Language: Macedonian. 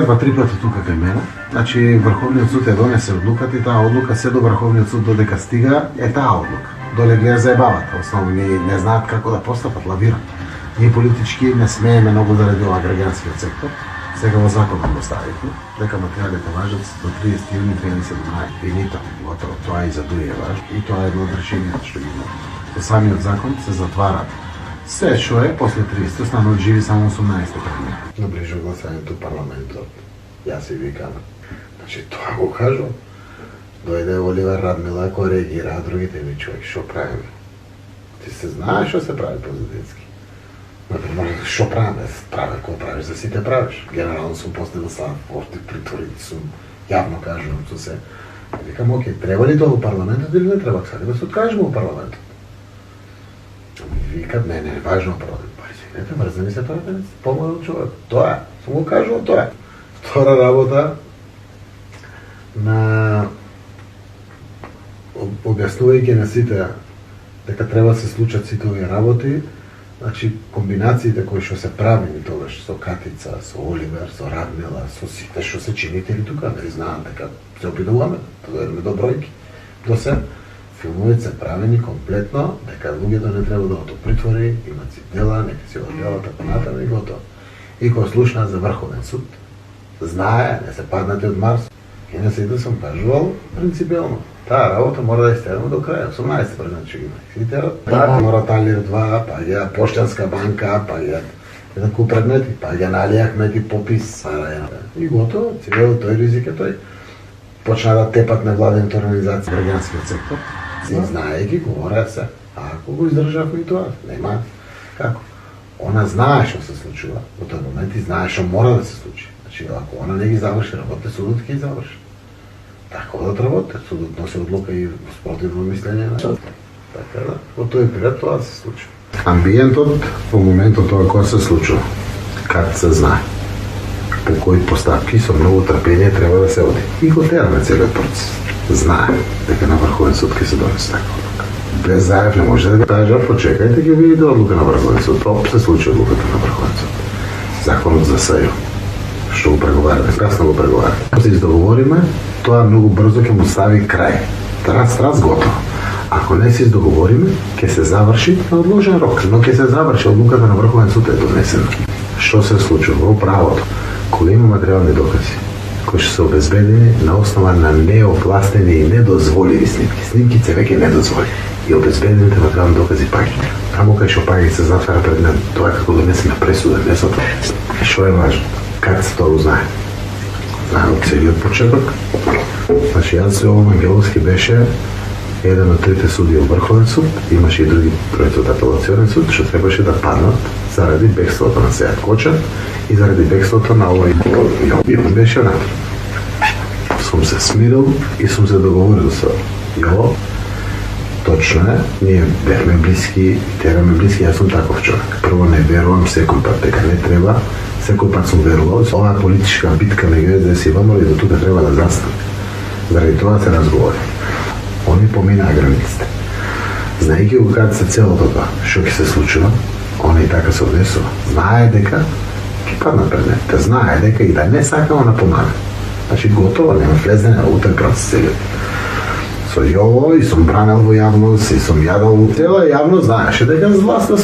Два-три пати тука кај мене. Значи Врховниот суд ја донесе одлуката и таа одлука се до Врховниот суд додека стига е таа одлука. Доле ги ја заебават, основно не знаат како да постапат, лавират. Ние политички не смееме многу заради ова граѓанскиот сектор. Сега во законот го ставивме, дека материјалите важат до 30 јуни 2017. И нито, готово, тоа и за дуе важи. И тоа е едно од решенијата што ги има. Со самиот закон се затварат се што е после 30 остануваат живи само 18 години. Наближу гласањето парламентот. Јас и викам. Значи тоа го кажу. Дојде Оливер Радмила кој реагира, а другите ми човек што правиме? Ти се знаеш што се прави позадински. Например, што правиме? Праве кој правиш, за сите правиш. Генерално сум поставил сам против притворите, сум јавно кажувам со се. Викам, окей, треба ли тоа во парламентот или не треба? Сакаме да се откажеме во парламентот. Викат, не е важно парламент. Па извинете, мрзни се тоа, помогнал човек. Тоа е, сум го кажувал тоа е. Втора работа на објаснувајќи на сите дека треба да се случат сите овие работи, значи комбинациите кои што се правени тогаш со Катица, со Оливер, со Радмила, со сите што се чинители тука, нели знаат дека се обидуваме, тоа е до бројки. До се филмовите се правени комплетно, дека луѓето не треба да одат притвори, имат си дела, нека си одделат, така натаму и готово. И кога слушнаат за Врховен суд, знае, не се паднати од Марс. И на сите сум кажувал принципиално. Таа работа мора да истераме до крај, 18 презначи има. Сите така мора Талир 2, па ја Поштанска банка, па ја еднакво предмети, па ја Али Ахмети попис, и готово, цивел тој ризик е тој. Почна да тепат невладените организации граѓанскиот сектор. Си знаејќи, говореа се. А ако го издржавме и тоа, нема како. Она знае што се случува во тој момент и знае што мора да се случи. Значи, ако она не ги заврши работите, судот ќе ги заврши. Така да работите, судот носи одлука и спротивно мислење на така да, во тој период тоа се случи. Амбиентот во моментот тоа кога се случува, как се знае, по кои постапки со многу трпење треба да се оди. И го тераме целиот процес. Знае дека на Врховен суд ќе се донесе така одлука. Без заев не може да кажа, почекајте ќе видите одлука на Врховен суд. Оп се случи одлуката на Врховен суд. Законот за СЈО, што го преговараме, касно го преговараме. Ако се издоговориме, тоа многу брзо ќе му стави крај. Трац готово. Ако не се издоговориме, ќе се заврши на одложен рок, но ќе се заврши одлуката на Врховен суд е донесена. Што се случува во правото? Кога има материјални докази кои што се обезбедени на основа на неопластени и недозволиви снимки. Снимките веќе недозволени и обезбедените материјални докази паѓа. Тамо кај што паѓа се затвара пред мен, тоа е како донесеме пресуда, не со тоа. Што е важно? Как се тоа знае? Знае од целиот почеток. Значи, јас Јован Ангеловски беше еден од трите судии во Врховен суд, имаше и други тројца од апелационен суд, што требаше да паднат заради бегството на Сејат Коча и заради бегството на овој Јован беше натаму. Сум се смирил и сум се договорил со Јово. Точно е, ние бевме блиски, тераме блиски, јас сум таков човек. Прво не верувам секој пат дека не треба, секој пат сум верувал. Оваа политичка битка меѓу СДС и ВМРО и до тука треба да застане. Заради тоа се разговори. Они поминаа границите. Знаејќи го каде се целото тоа, што ќе се случува, они и така се однесува. Знае дека ќе паднат предметите, знае дека и да не сакамо да помага. Значи готово, нема влезене на утре процес целиот. Со Јово и сум бранел во јавност и сум јадал. Цела јавност знаеше дека власта